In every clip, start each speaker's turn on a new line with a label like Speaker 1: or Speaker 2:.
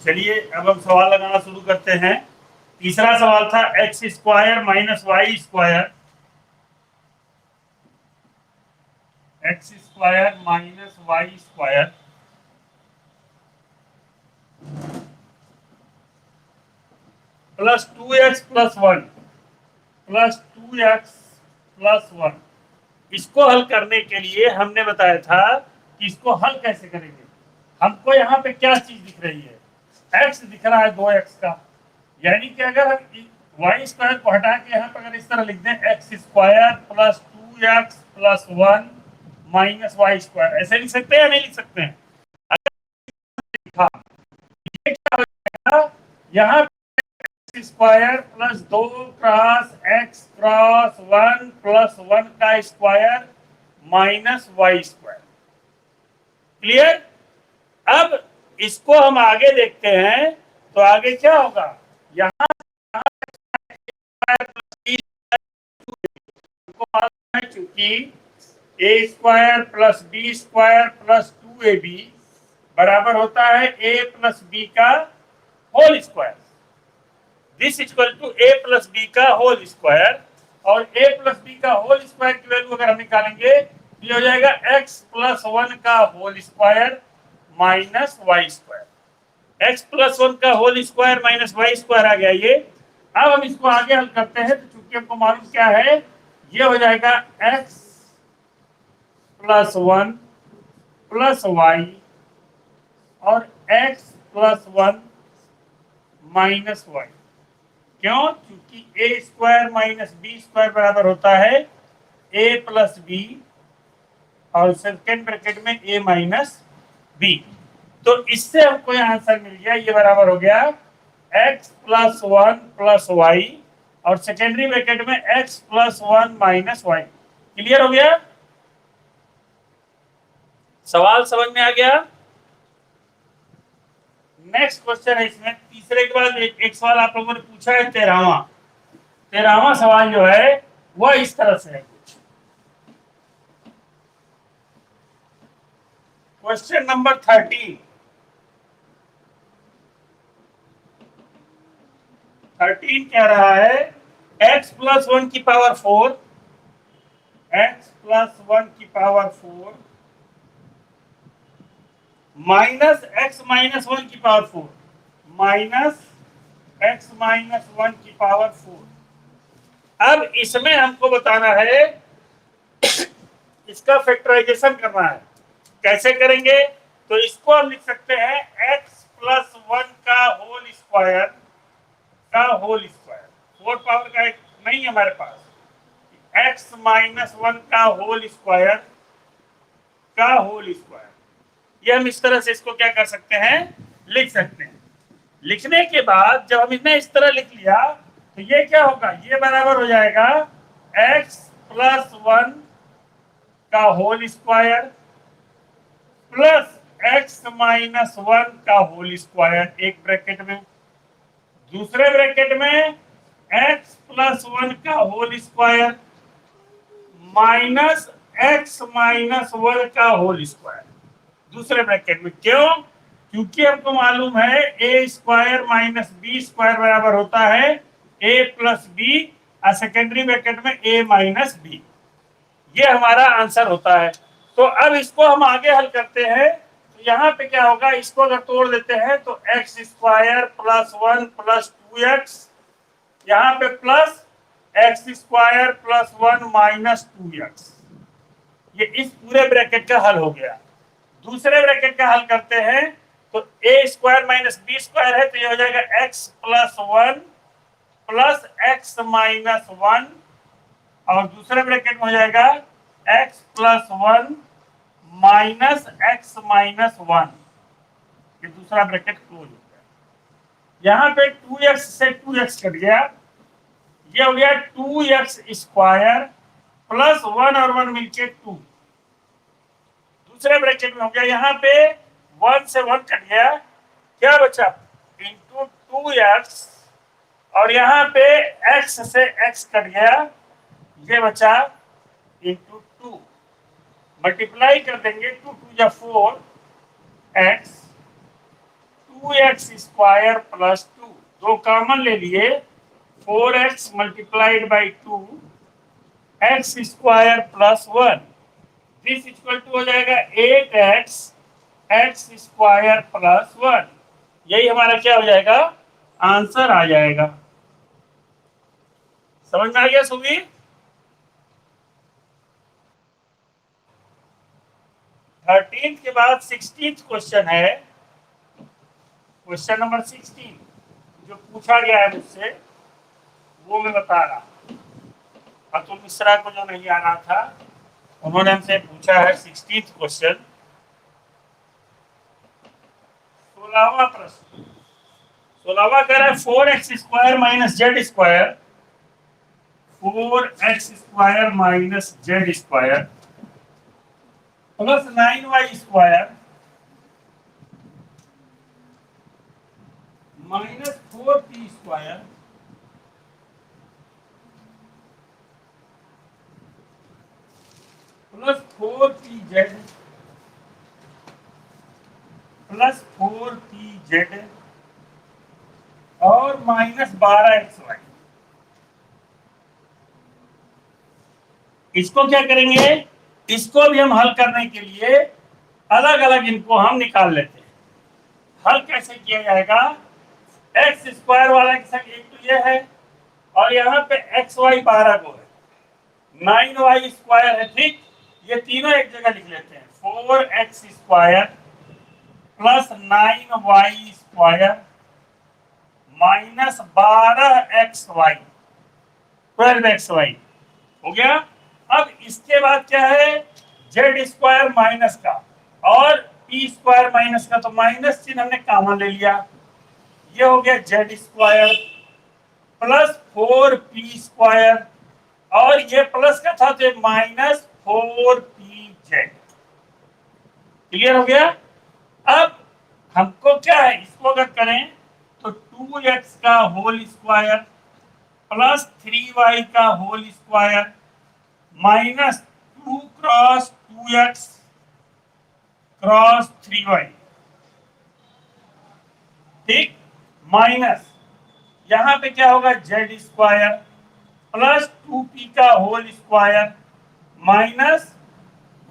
Speaker 1: चलिए अब हम सवाल लगाना शुरू करते हैं। तीसरा सवाल था x square minus y square, x square minus y square plus 2x plus 1 plus 2x plus 1। इसको हल करने के लिए हमने बताया था कि इसको हल कैसे करेंगे। हमको यहाँ पे क्या चीज दिख रही है, x दिख रहा है 2x का, यानी कि अगर हम वाई स्क्वायर को हटा के यहाँ पर अगर इस तरह लिख दें x square plus 2x plus 1 minus y square, ऐसे लिख सकते हैं या नहीं लिख सकते हैं? हाँ, ये क्या हो जाएगा, यहाँ square plus 2 cross x cross 1 plus 1 का square minus y square. Clear? अब इसको हम आगे देखते हैं तो आगे क्या होगा, यहाँ चूंकि a square plus b square plus 2ab बराबर होता है a प्लस बी का whole square, this equal to a plus b का होल स्क्वायर। और a प्लस बी का होल स्क्वायर की वैल्यू अगर हम निकालेंगे तो ये हो जाएगा x प्लस 1 का whole square minus y square. x plus 1 का whole square minus y square आ गया ये। अब हम इसको आगे हल करते हैं तो चूंकि हमको मालूम क्या है, ये हो जाएगा x प्लस 1 प्लस वाई और x प्लस 1 माइनस वाई। क्यों? क्योंकि ए स्क्वायर माइनस बी स्क्वायर बराबर होता है ए प्लस बी और सेकेंड ब्रैकेट में ए माइनस बी। तो इससे हमको यह आंसर मिल गया, ये बराबर हो गया x प्लस 1 प्लस वाई और सेकेंडरी ब्रैकेट में x plus 1 minus y. Clear हो गया? सवाल समझ में आ गया? नेक्स्ट क्वेश्चन है इसमें, तीसरे के बाद एक सवाल आप लोगों ने पूछा है 13वां सवाल जो है वह इस तरह से है कुछ। क्वेश्चन नंबर 13 कह रहा है x प्लस 1 की पावर 4, x प्लस 1 की पावर 4 माइनस x माइनस 1 की पावर 4 माइनस x माइनस 1 की पावर 4। अब इसमें हमको बताना है, इसका फैक्टराइजेशन करना है। कैसे करेंगे? तो इसको हम लिख सकते हैं x प्लस 1 का होल स्क्वायर का होल स्क्वायर, 4 पावर का एक नहीं है हमारे पास, x माइनस 1 का होल स्क्वायर का होल स्क्वायर। ये हम इस तरह से इसको क्या कर सकते हैं, लिख सकते हैं। लिखने के बाद जब हम इन्हें इस तरह लिख लिया तो ये क्या होगा, ये बराबर हो जाएगा x प्लस 1 का whole square plus x minus 1 का होल स्क्वायर एक ब्रैकेट में, दूसरे ब्रैकेट में x प्लस 1 का whole square minus x minus 1 का होल स्क्वायर दूसरे ब्रैकेट में। क्यों? क्योंकि हमको मालूम है a square minus b square बराबर होता है ए प्लस बी और सेकेंडरी ब्रैकेट में ए माइनस बी। ये हमारा आंसर होता है। तो अब इसको हम आगे हल करते हैं तो यहाँ पे क्या होगा, इसको अगर तोड़ देते हैं तो एक्स स्क्वायर प्लस 1 प्लस 2x, यहाँ पे प्लस एक्स स्क्वायर प्लस 1 माइनस 2x, ये इस पूरे ब्रैकेट का हल हो गया। दूसरे ब्रैकेट का हल करते हैं तो ए स्क्वायर माइनस बी स्क्वायर है तो ये हो जाएगा x plus 1 plus x minus 1 और दूसरे ब्रैकेट में हो जाएगा x plus 1 minus x minus 1, ये दूसरा ब्रैकेट क्लोज हो गया। यहाँ पे 2x से 2x कट गया, ये हो गया 2x स्क्वायर प्लस 1 और 1 मिलके 2, दूसरे ब्रैकेट में हो गया, यहाँ पे 1 से 1 कट गया, क्या बचा इंटू 2x और यहाँ पे x से x कट गया, ये बचा इंटू 2, मल्टीप्लाई कर देंगे 2 2 जा 4 x 4x स्क्वायर प्लस 2, दो कॉमन ले लिए, 4x मल्टीप्लाइड बाई 2 x स्क्वायर प्लस 1, दिस इक्वल टू हो जाएगा 8x x स्क्वायर प्लस 1। यही हमारा क्या हो जाएगा, आंसर आ जाएगा। समझ में आ गया सुबी? थर्टीन के बाद 16 क्वेश्चन है, क्वेश्चन नंबर 16 जो पूछा गया है मुझसे वो मैं बता रहा हूं। अतुल मिश्रा को जो नहीं आ रहा था उन्होंने हमसे पूछा है 16 क्वेश्चन। 16वां प्रश्न, 16वां कह रहा है 4x square minus z square, 4x square minus z square plus 9y square minus 4p square plus 4pz plus 4pz और माइनस 12xy। इसको क्या करेंगे, इसको भी हम हल करने के लिए अलग अलग इनको हम निकाल लेते हैं। हल कैसे किया जाएगा, एक्स स्क्वायर वाला के संग एक तो ये है और यहाँ पे एक्स वाई 12 को है, 9y स्क्वायर है, ठीक, ये तीनों एक जगह लिख लेते हैं। 4x square plus 9y square minus 12xy 12xy हो गया। अब इसके बाद क्या है, जेड स्क्वायर माइनस का और पी स्क्वायर माइनस का, तो माइनस चिन्ह हमने कॉमन ले लिया, ये हो गया Z square plus 4p square और ये प्लस का था तो माइनस 4pz। क्लियर हो गया। अब हमको क्या है, इसको अगर करें तो 2x का होल स्क्वायर प्लस 3y का whole square minus 2 cross 2x cross 3y, ठीक, माइनस यहां पे क्या होगा जेड स्क्वायर प्लस 2p का whole square minus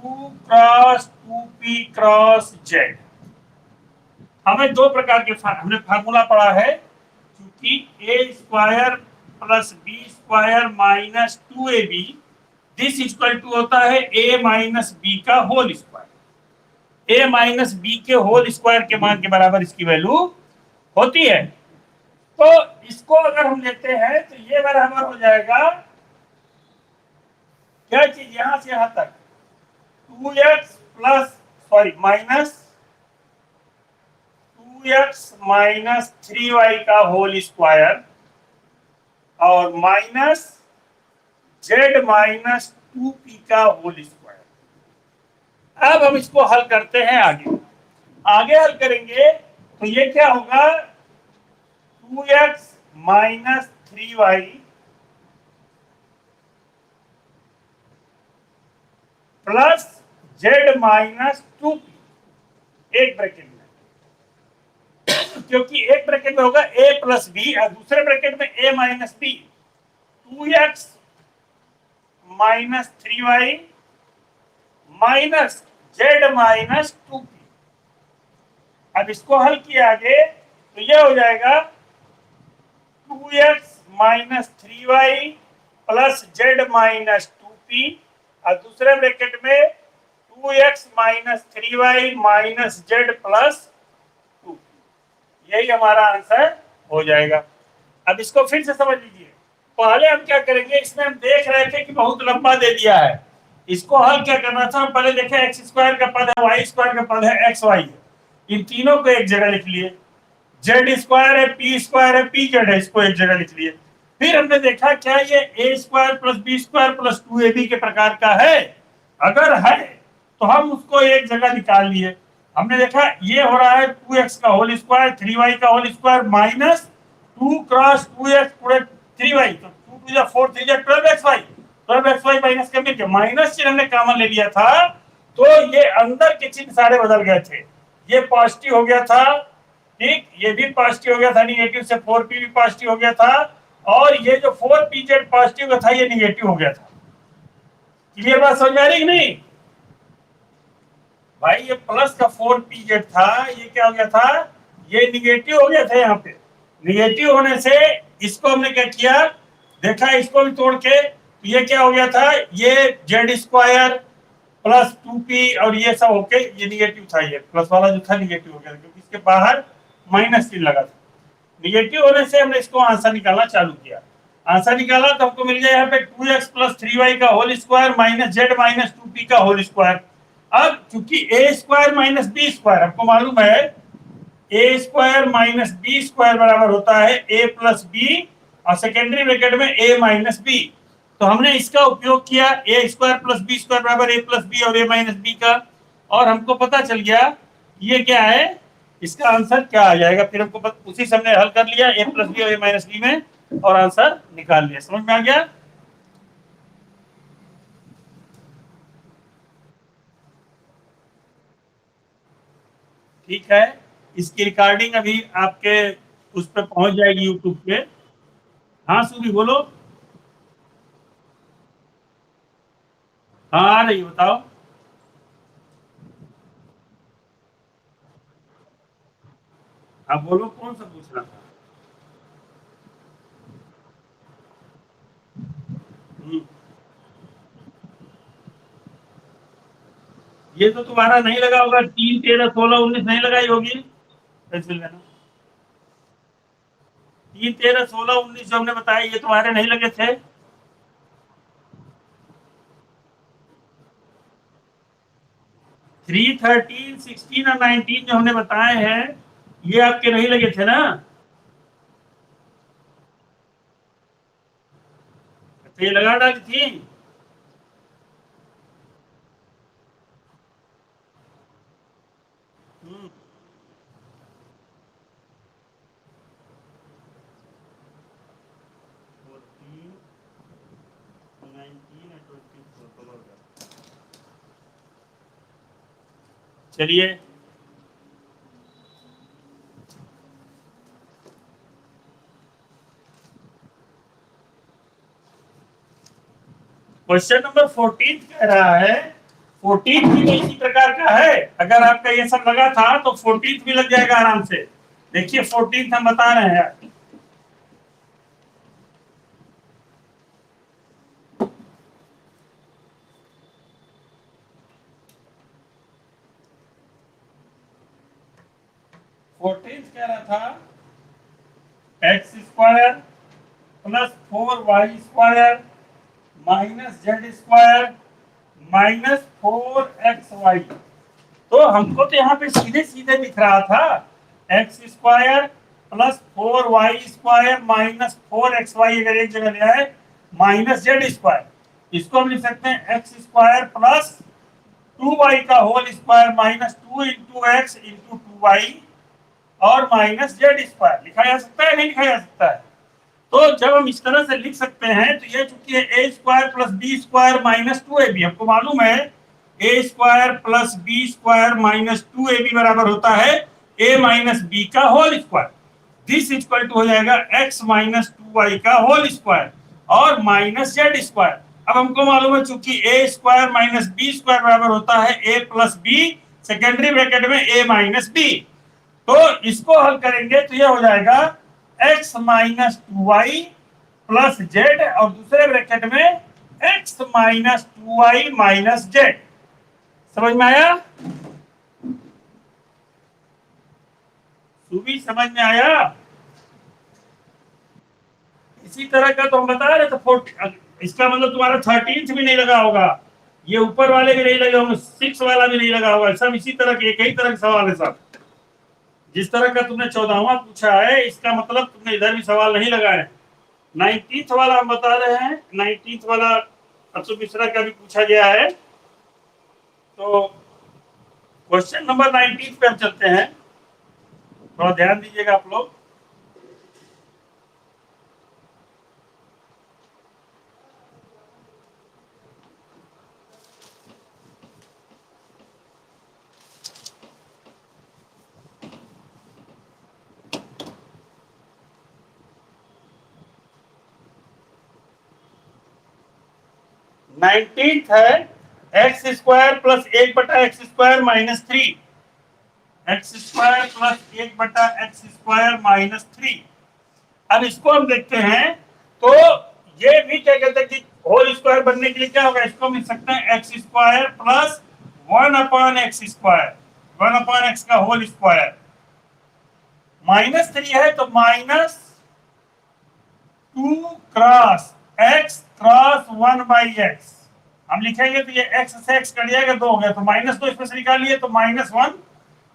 Speaker 1: 2 cross 2p cross z. हमें दो प्रकार के हमने फार्मूला पढ़ा है, क्योंकि a square plus b square minus 2ab this equal to होता है a माइनस बी का whole square. a minus b के होल स्क्वायर के मान के बराबर इसकी वैल्यू होती है। तो इसको अगर हम लेते हैं तो ये बराबर हो जाएगा क्या चीज, यहां से यहां तक 2x plus sorry minus 2x minus 3y का होल स्क्वायर और माइनस z माइनस 2p का होल स्क्वायर। अब हम इसको हल करते हैं आगे आगे हल करेंगे तो ये क्या होगा, 2x minus 3y plus z minus 2p, एक ब्रैकेट में, क्योंकि एक ब्रैकेट में होगा a प्लस बी और दूसरे ब्रैकेट में a minus b. 2x minus 3y minus z minus 2p। अब इसको हल किया आगे तो यह हो जाएगा 2x minus 3y plus z minus 2p और दूसरे ब्रैकेट में 2x minus 3y minus z plus 2p। यही हमारा आंसर हो जाएगा। अब इसको फिर से समझ लीजिए। पहले हम क्या करेंगे, इसमें हम देख रहे थे कि बहुत लंबा दे दिया है, इसको हल क्या करना था, हम पहले देखे एक्स स्क्वायर का पद है, वाई स्क्वायर का पद है, एक्स वाई है, इन तीनों को एक जगह लिख लिए। जेड स्क्वायर है, पी स्क्वायर है, पी जेड है, इसको एक जगह लिख लिए। फिर हमने देखा क्या ये a square plus b square plus 2ab के प्रकार का है, अगर है तो हम उसको एक जगह निकाल लिए। हमने देखा ये हो रहा है 2x का होल स्क्वायर 3y का whole square minus 2 cross 2x पूरे 3y, तो 2 टू जा 4 3 जा 12xy माइनस करने के माइनस चिन्ह हमने कॉमन ले लिया था, तो ये अंदर के चिन्ह सारे बदल गए थे, ये पॉजिटिव हो गया था, ठीक, ये भी पॉजिटिव हो गया था, निगेटिव से 4p भी पॉजिटिव हो गया था, और ये जो 4pz पॉजिटिव का था ये निगेटिव हो गया था। क्लियर बात समझ में आ रही कि नहीं भाई? ये प्लस का 4pz था, ये क्या हो गया था, ये निगेटिव हो गया था। यहाँ पे निगेटिव होने से इसको हमने क्या किया, देखा इसको भी तोड़ के, तो ये क्या हो गया था, ये जेड स्क्वायर प्लस 2p और ये सब होके ये निगेटिव था, ये प्लस वाला जो था निगेटिव हो गया क्योंकि इसके बाहर माइनस चिन्ह लगा था। निगेटिव होने से हमने इसको आंसर निकालना चालू किया। आंसर निकाला तो हमको मिल गया यहाँ पे 2x प्लस 3y का whole square minus z minus 2p का होल स्क्वायर। अब चूंकि a square minus b square हमको मालूम है, a square minus b square बराबर होता है ए प्लस बी, और सेकेंडरी ब्रैकेट में ए माइनस बी। तो हमने इसका उपयोग किया, a square plus b square बराबर ए प्लस बी और ए माइनस बी का, और हमको पता चल गया ये क्या है, इसका आंसर क्या आ जाएगा। फिर हमको उसी से हमने हल कर लिया ए प्लस बी और ए माइनस बी में, और आंसर निकाल लिया। समझ में आ गया? ठीक है, इसकी रिकॉर्डिंग अभी आपके उस पर पहुंच जाएगी यूट्यूब पे। हाँ सूरी बोलो। हाँ आ रही, बताओ। हाँ बोलो, कौन सा पूछना था? हम्म, ये तो तुम्हारा नहीं लगा होगा, 3 13 16 19 नहीं लगाई होगी पेंसिल में ना। 3 13 16 19 जो हमने बताया ये तुम्हारे नहीं लगे थे। 3 13 16 और 19 जो हमने बताए हैं ये आपके नहीं लगे थे ना। तो ये लगा डाली थी। हम्म, 14 19 और 24। चलिए, क्वेश्चन नंबर 14 कह रहा है, 14 भी इसी प्रकार का है। अगर आपका ये सब लगा था तो 14 भी लग जाएगा आराम से। देखिए 14 हम बता रहे हैं। 14 कह रहा था x square plus 4y square minus z square minus 4xy। तो हमको तो यहाँ पे सीधे सीधे दिख रहा था x square plus 4y square minus 4xy, अगर एक जगह ले आए माइनस जेड स्क्वायर, इसको हम लिख सकते हैं एक्स स्क्वायर प्लस 2y का whole square minus 2 into x into 2y और माइनस जेड स्क्वायर। लिखा जा सकता है, नहीं लिखा जा सकता है? तो जब हम इस तरह से लिख सकते हैं तो ये चूंकि है a square plus b square minus 2ab, हमको मालूम है a square plus b square minus 2ab बराबर होता है ए माइनस बी का whole square. This equal to हो जाएगा एक्स माइनस 2y का होल स्क्वायर और माइनस जेड स्क्वायर। अब हमको मालूम है चूंकि a square minus b square बराबर होता है a plus b, secondary bracket में ए माइनस बी। तो इसको हल करेंगे तो ये हो जाएगा x minus 2y plus Z और दूसरे ब्रैकेट में x minus 2y minus Z. समझ में आया? सुबी समझ में आया? इसी तरह का तो हम बता रहे थे 40, इसका मतलब तुम्हारा 13th भी नहीं लगा होगा, ये ऊपर वाले भी नहीं लगे होंगे, 6 वाला भी नहीं लगा होगा। सब इसी तरह के, एक ही तरह के सवाल है सब। जिस तरह का तुमने 14वां पूछा है इसका मतलब तुमने इधर भी सवाल नहीं लगाए। 19th वाला हम बता रहे हैं, 19th वाला अतुल मिश्रा का भी पूछा गया है। तो क्वेश्चन नंबर 19 पे हम चलते हैं, थोड़ा ध्यान दीजिएगा आप लोग। 19th है x square plus 1/x² - 3, x square plus 1/x² - 3। अब इसको हम देखते हैं तो ये भी क्या कहते हैं कि होल स्क्वायर बनने के लिए क्या होगा, इसको हम लिख सकते हैं x² प्लस 1/x², 1/x का होल स्क्वायर, -3 है तो -2 क्रॉस x क्रॉस 1/x। हम लिखेंगे तो ये x से x कट जाएगा, 2 हो गया, तो -2 इसमें से निकाल लिए तो -1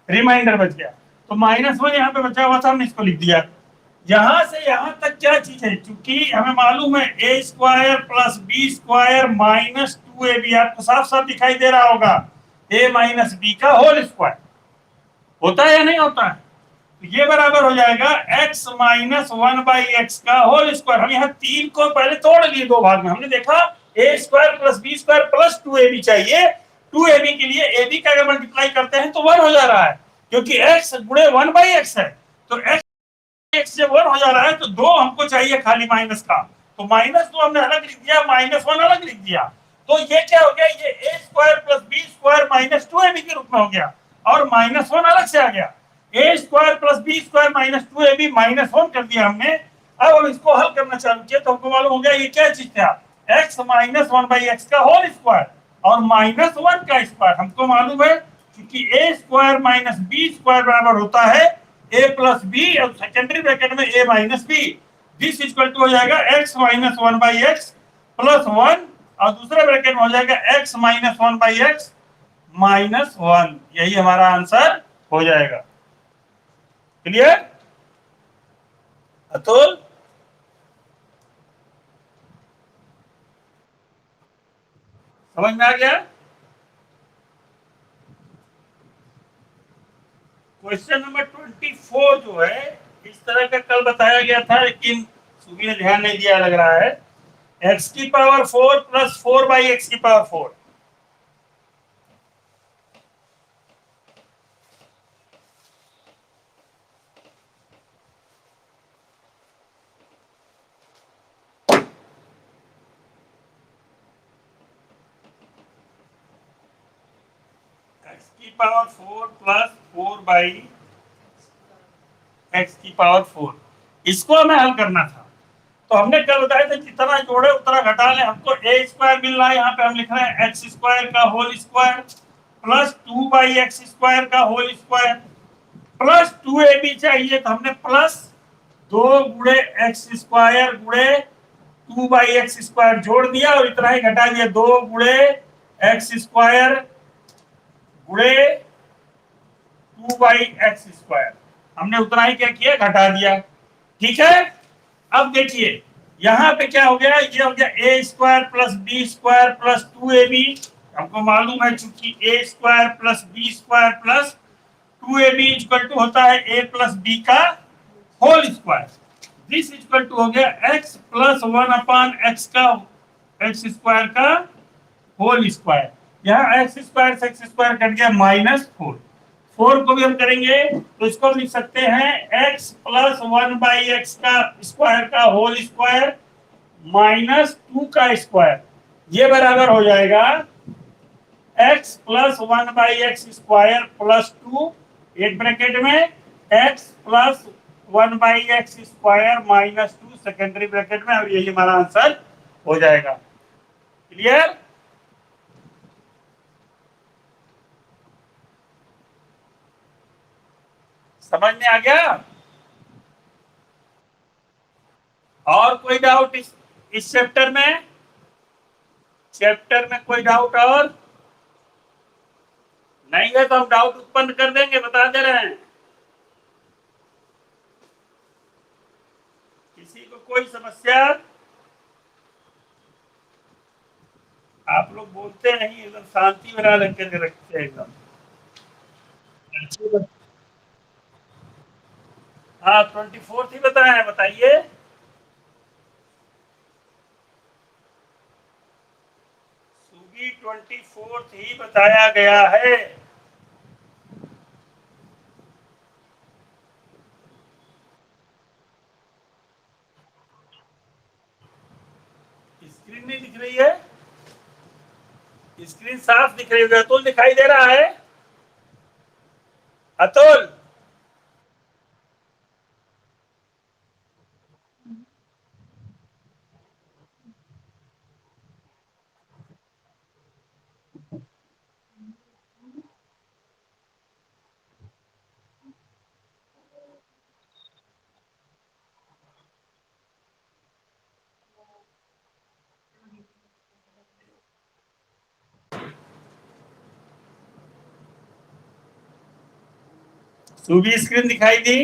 Speaker 1: रिमाइंडर बच गया, तो -1 यहाँ पे बचा हुआ था, हमने इसको लिख दिया। यहां से यहां तक क्या चीज है, क्योंकि हमें मालूम है a² plus b² minus 2ab, आपको साफ साफ दिखाई दे रहा होगा, a माइनस बी का होल स्क्वायर होता है या नहीं होता है, तो ये बराबर हो जाएगा x माइनस 1/x का होल स्क्वायर। हम यहाँ 3 को पहले तोड़ लिए दो भाग में, हमने देखा a² plus b² plus 2ab चाहिए, 2ab के लिए ab का अगर मल्टीप्लाई करते हैं तो 1 हो जा रहा है, क्योंकि x गुणे 1/x है, तो x जब 1 हो जा रहा है तो 2 हमको चाहिए खाली माइनस का, तो -2 हमने अलग लिख दिया, -1 अलग लिख दिया, तो ये क्या हो गया, ये a² plus b² minus 2ab के रूप में हो गया, और -1 अलग से आ गया, a² plus b² minus 2ab -1 कर दिया हमने। अब हम इसको हल करना चालू किया तो हमको मालूम हो गया ये क्या चीज था, x माइनस 1/x का होल स्क्वायर और -1 का स्क्वायर, हमको मालूम है क्योंकि a² माइनस b² बराबर होता है a प्लस बी, और सेकेंडरी ब्रैकेट में a minus b, this equal to हो जाएगा x माइनस 1/x प्लस 1, और दूसरे ब्रैकेट में हो जाएगा x माइनस 1/x माइनस 1, यही हमारा आंसर हो जाएगा। क्लियर अतुल? समझ में आ गया? क्वेश्चन नंबर 24 जो है इस तरह का कल बताया गया था, लेकिन सुबह ने ध्यान नहीं दिया लग रहा है। x⁴ plus 4/x⁴, x⁴ plus 4/x⁴, इसको हमें हल करना था, तो हमने कल बताया था जितना जोड़े उतना घटा ले, हमको a² मिल रहा है, यहाँ पे हम लिख रहे हैं x² का होल स्क्वायर प्लस 2/x² का होल स्क्वायर प्लस 2ab चाहिए, तो हमने प्लस 2 गुणे x² गुणे 2/x² जोड़ दिया और इतना ही घटा दिया, 2 गुणे x² गुणे 2/x², हमने उतना ही क्या किया, घटा दिया। ठीक है, अब देखिए यहां पे क्या हो गया, ये हो गया a² plus b² plus 2ab, हमको मालूम है चूंकि a² plus b² plus 2ab equal to होता है a प्लस b का whole square, this equal to हो गया x प्लस 1/x का x² का होल स्क्वायर, यहाँ x² से x² कट गया -4, 4 को भी हम करेंगे तो इसको लिख सकते हैं x प्लस 1/x का स्क्वायर का होल स्क्वायर -2 का स्क्वायर, ये बराबर हो जाएगा x प्लस 1/x² प्लस 2, एक ब्रैकेट में x plus 1/x² minus 2 secondary bracket में, और यही हमारा आंसर हो जाएगा। क्लियर? समझ में आ गया? और कोई डाउट इस चैप्टर में? चैप्टर में कोई डाउट और नहीं है तो हम डाउट उत्पन्न कर देंगे, बता दे रहे हैं। किसी को कोई समस्या? आप लोग बोलते नहीं, एकदम शांति बना रखते रखते एकदम। हाँ 24 ही बताया है, बताइए। सुबह 24 ही बताया गया है। स्क्रीन नहीं दिख रही है? स्क्रीन साफ दिख रही होगी। अतुल दिखाई दे रहा है? अतुल, सुबह स्क्रीन दिखाई दी?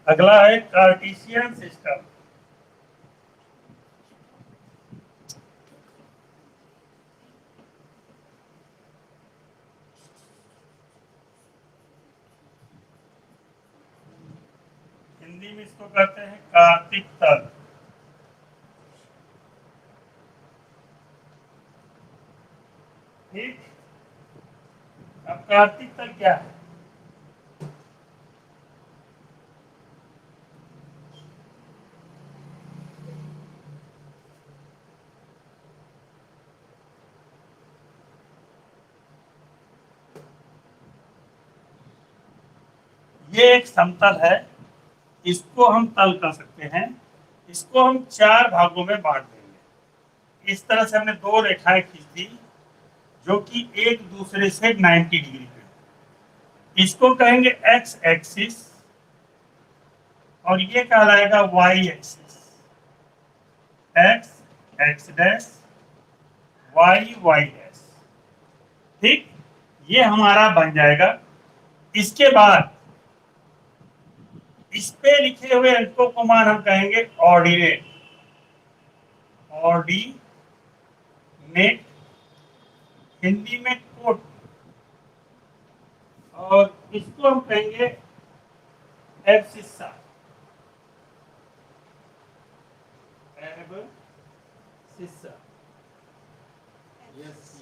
Speaker 1: अगला है कार्टेशियन सिस्टम। हिंदी में इसको कहते हैं कार्तिक तल। ठीक, अब कार्तिक तल क्या है? ये एक समतल है, इसको हम तल कर सकते हैं। इसको हम चार भागों में बांट देंगे। इस तरह से हमने दो रेखाएं खींच दी जो कि एक दूसरे से 90 डिग्री पे। इसको कहेंगे एक्स एक्सिस और ये कहलाएगा y axis. X x dash, y y dash. ठीक, ये हमारा बन जाएगा। इसके बाद इस पे लिखे हुए अंकों को मान हम कहेंगे ऑर्डिनेट। ऑर्डिनेट हिंदी में कोट, और इसको हम कहेंगे एब्सिस्सा। एब्सिस्सा, यस,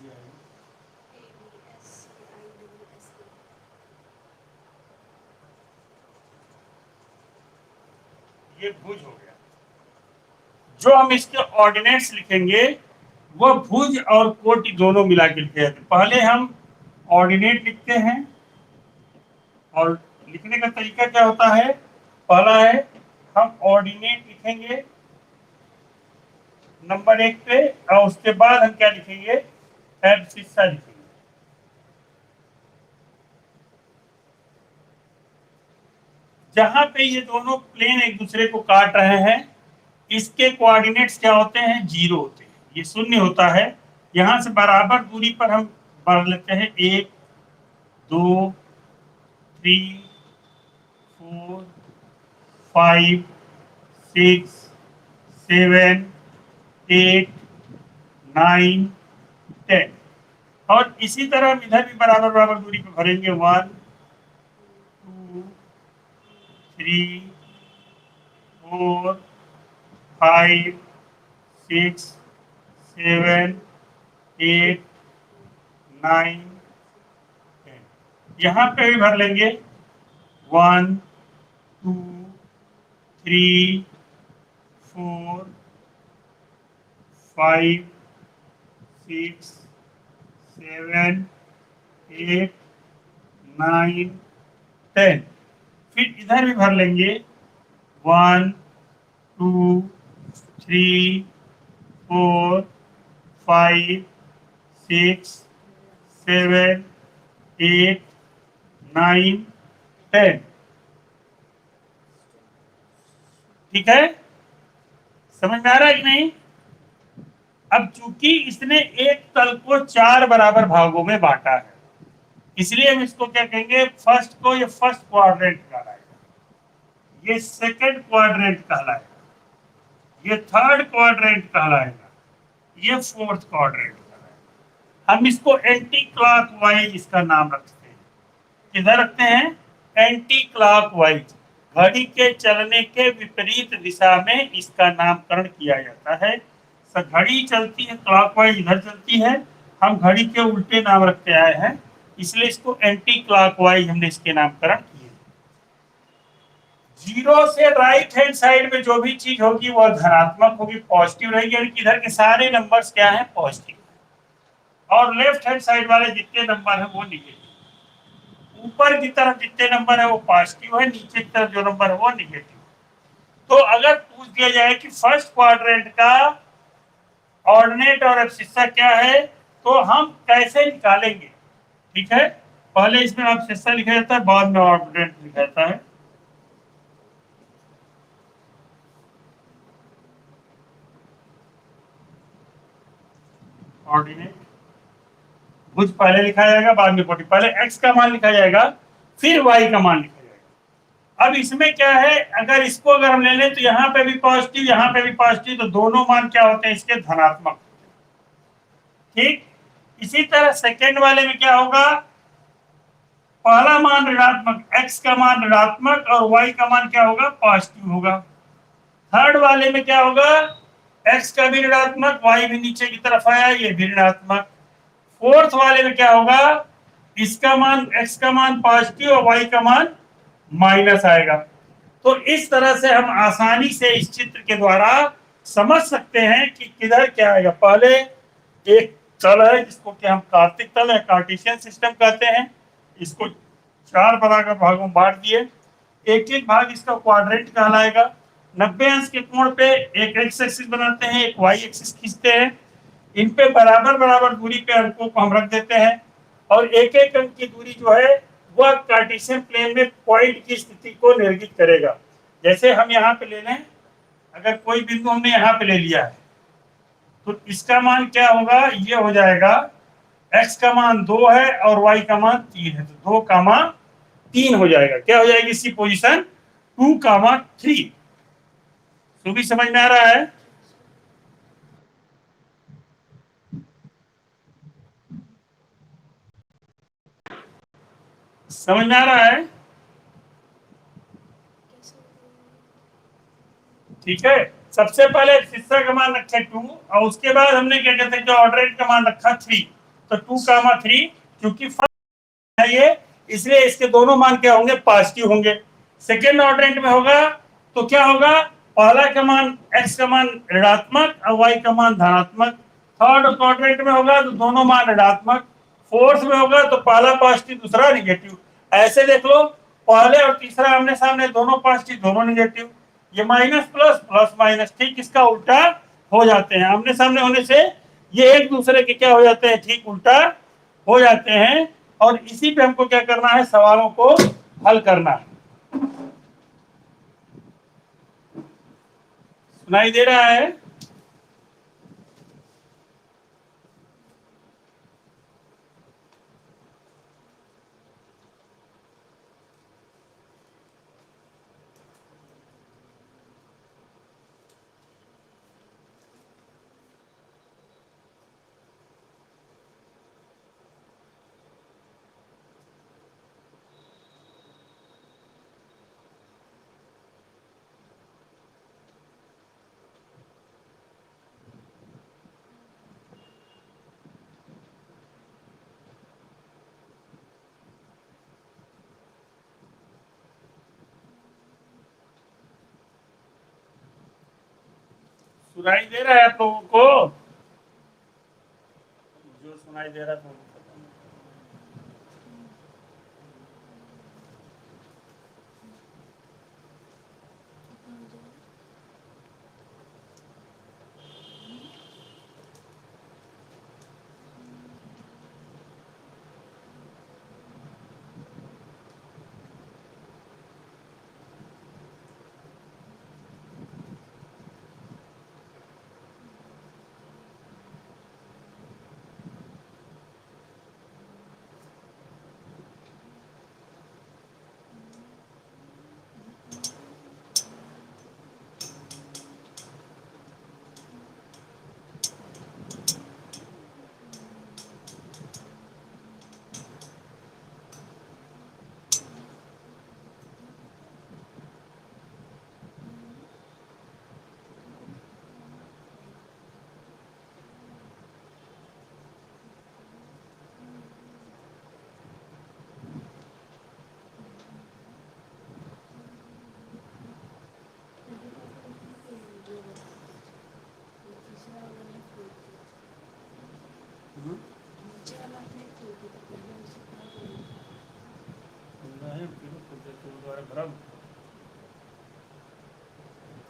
Speaker 1: ये भुज हो गया। जो हम इसके ऑर्डिनेट्स लिखेंगे वो भुज और कोटि दोनों मिला के लिखे जाते हैं। पहले हम ऑर्डिनेट लिखते हैं, और लिखने का तरीका क्या होता है? पहला है हम ऑर्डिनेट लिखेंगे नंबर एक पे, और उसके बाद हम क्या लिखेंगे? एब्सिस्सा लिखेंगे। जहां पे ये दोनों प्लेन एक दूसरे को काट रहे हैं, इसके कोऑर्डिनेट्स क्या होते हैं? जीरो होते हैं, ये शून्य होता है। यहां से बराबर दूरी पर हम बढ़ लेते हैं, 1 2 3 4 5 6 7 8 9 10। और इसी तरह हम इधर भी बराबर बराबर दूरी पर भरेंगे, 1 2 3 4 5 6 7 8 9 10। यहाँ पे भी भर लेंगे, 1 2 3 4 5 6 7 8 9 10। फिर इधर भी भर लेंगे 1 2 3 4 5 6 7 8 9 10। ठीक है, समझ में आ रहा है कि नहीं? अब चूंकि इसने एक तल को 4 बराबर भागों में बांटा है, इसलिए हम इसको क्या कहेंगे, फर्स्ट को ये फर्स्ट क्वाड्रेंट कहलाएगा, ये सेकंड क्वाड्रेंट कहलाएगा, ये थर्ड क्वाड्रेंट कहलाएगा, ये फोर्थ क्वाड्रेंट कहलाएगा। हम इसको एंटी क्लॉकवाइज इसका नाम रखते हैं। किधर रखते हैं? एंटी क्लॉकवाइज, घड़ी के चलने के विपरीत दिशा में इसका नामकरण किया जाता है। घड़ी चलती है क्लॉकवाइज, इधर चलती है, हम घड़ी के उल्टे नाम रखते आए हैं, इसलिए इसको एंटी क्लॉकवाइज हमने इसके नामकरण किए। जीरो से राइट हैंड साइड में जो भी चीज होगी वह धनात्मक होगी, पॉजिटिव रहेगी, यानी कि इधर के सारे नंबर्स क्या हैं? पॉजिटिव। और लेफ्ट हैंड साइड वाले जितने नंबर है वो निगेटिव। ऊपर की तरफ जितने नंबर है वो पॉजिटिव है, नीचे की तरफ जो नंबर है वो निगेटिव। तो अगर पूछ दिया जाए कि फर्स्ट क्वाड्रेंट का ऑर्डिनेट और एब्सिस्सा क्या है, तो हम कैसे निकालेंगे? ठीक है, पहले इसमें एब्सिस्सा लिखा जाता है, बाद में ऑर्डिनेट लिखा जाता है। ऑर्डिनेट भुज पहले लिखा जाएगा, बाद में कोटि। पहले x का मान लिखा जाएगा, फिर y का मान लिखा जाएगा। अब इसमें क्या है, अगर इसको अगर हम ले लें तो यहाँ पे भी पॉजिटिव, यहाँ पे भी पॉजिटिव, तो दोनों मान क्या होते हैं? इसके धनात्मक। ठीक, इसी तरह सेकेंड वाले में क्या होगा? पहला मान ऋणात्मक, x का मान ऋणात्मक और y का मान क्या होगा? पॉजिटिव होगा। थर्ड वाले में क्या होगा? x का भी ऋणात्मक, y भी नीचे की तरफ आया, ये भी ऋणात्मक। फोर्थ वाले में क्या होगा? इसका मान, x का मान पॉजिटिव और y का मान माइनस आएगा। तो इस तरह से हम आसानी से इस चित्र के द्वारा समझ सकते हैं कि किधर क्या आएगा। पहले एक तल है जिसको कि हम कार्तिक तल है, कार्टेशियन सिस्टम कहते हैं, इसको 4 बराबर भागों में बांट दिए, एक एक भाग इसका क्वाड्रेंट कहलाएगा। 90 अंश के कोण पे एक एक्स एक्सिस बनाते हैं, एक वाई एक्सिस खींचते हैं, इन पे बराबर बराबर दूरी पे अंकों को हम रख देते हैं, और एक एक अंक की दूरी जो है वह कार्टेशियन प्लेन में पॉइंट की स्थिति को निर्दिष्ट करेगा। जैसे हम यहाँ पे ले लें, अगर कोई बिंदु हमने यहाँ पे ले लिया है, तो इसका मान क्या होगा? ये हो जाएगा, x का मान 2 है और y का मान 3 है, तो 2 कामा 3 हो जाएगा। क्या हो जाएगी इसकी पोजीशन? 2 कामा 3। तो भी समझ में आ रहा है? समझ में आ रहा है? ठीक है, सबसे पहले हिस्सा का मान रखे 2, और उसके बाद हमने क्या कहते हैं, जो ऑर्डरेट का मान रखा 3, तो 2 कामा 3, क्योंकि फर्स्ट है ये, इसलिए इसके दोनों मान क्या होंगे? पॉजिटिव होंगे। सेकेंड ऑर्डरेंट में होगा तो क्या होगा? पहला का मान, x का मान ऋणात्मक और y का मान धनात्मक। थर्ड क्वाड्रेंट में होगा तो दोनों मान ऋणात्मक। फोर्थ में होगा तो पहला पॉजिटिव दूसरा निगेटिव। ऐसे देख लो, पहले और तीसरा आमने सामने, दोनों पॉजिटिव दोनों निगेटिव, ये माइनस प्लस प्लस माइनस ठीक इसका उल्टा हो जाते हैं। आमने सामने होने से ये एक दूसरे के क्या हो जाते हैं? ठीक उल्टा हो जाते हैं। और इसी पे हमको क्या करना है? सवालों को हल करना है। सुनाई दे रहा है? सुनाई दे रहा है आप लोगों को? जो सुनाई दे रहा था भ्रम,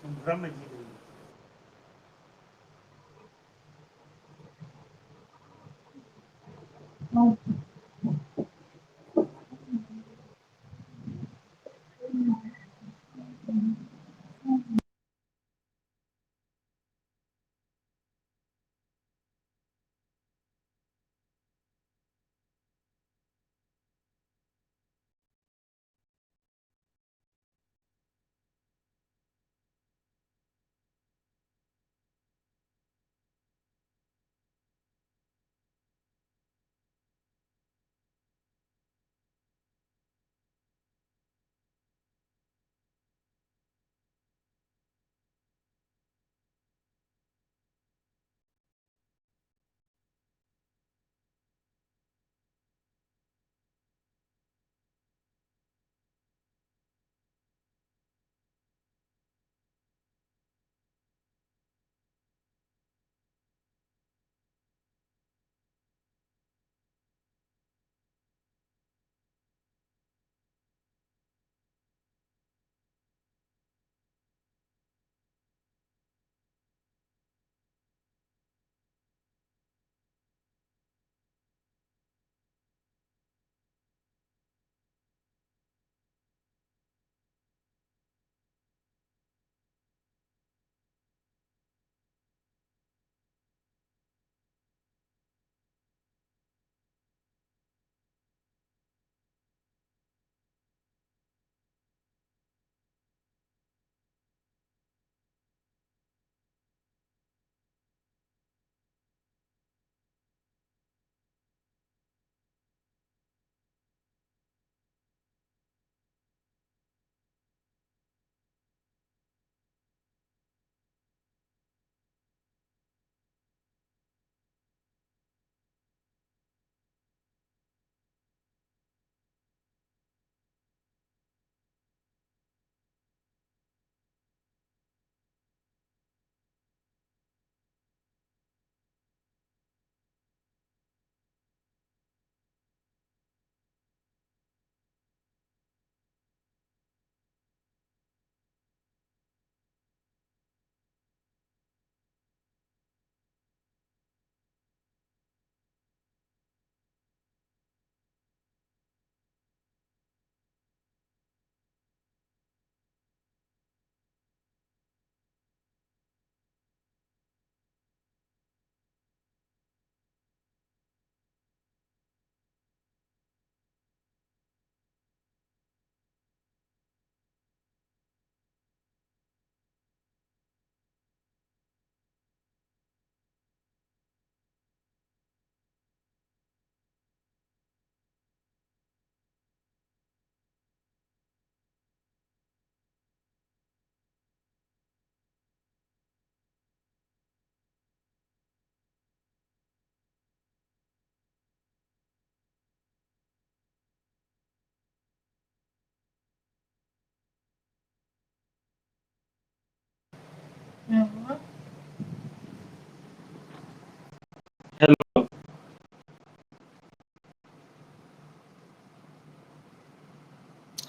Speaker 1: तुम भ्रम में जी रही हो।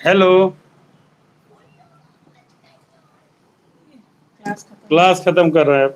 Speaker 1: हेलो,
Speaker 2: क्लास खत्म।
Speaker 1: क्लास खत्म कर रहा है।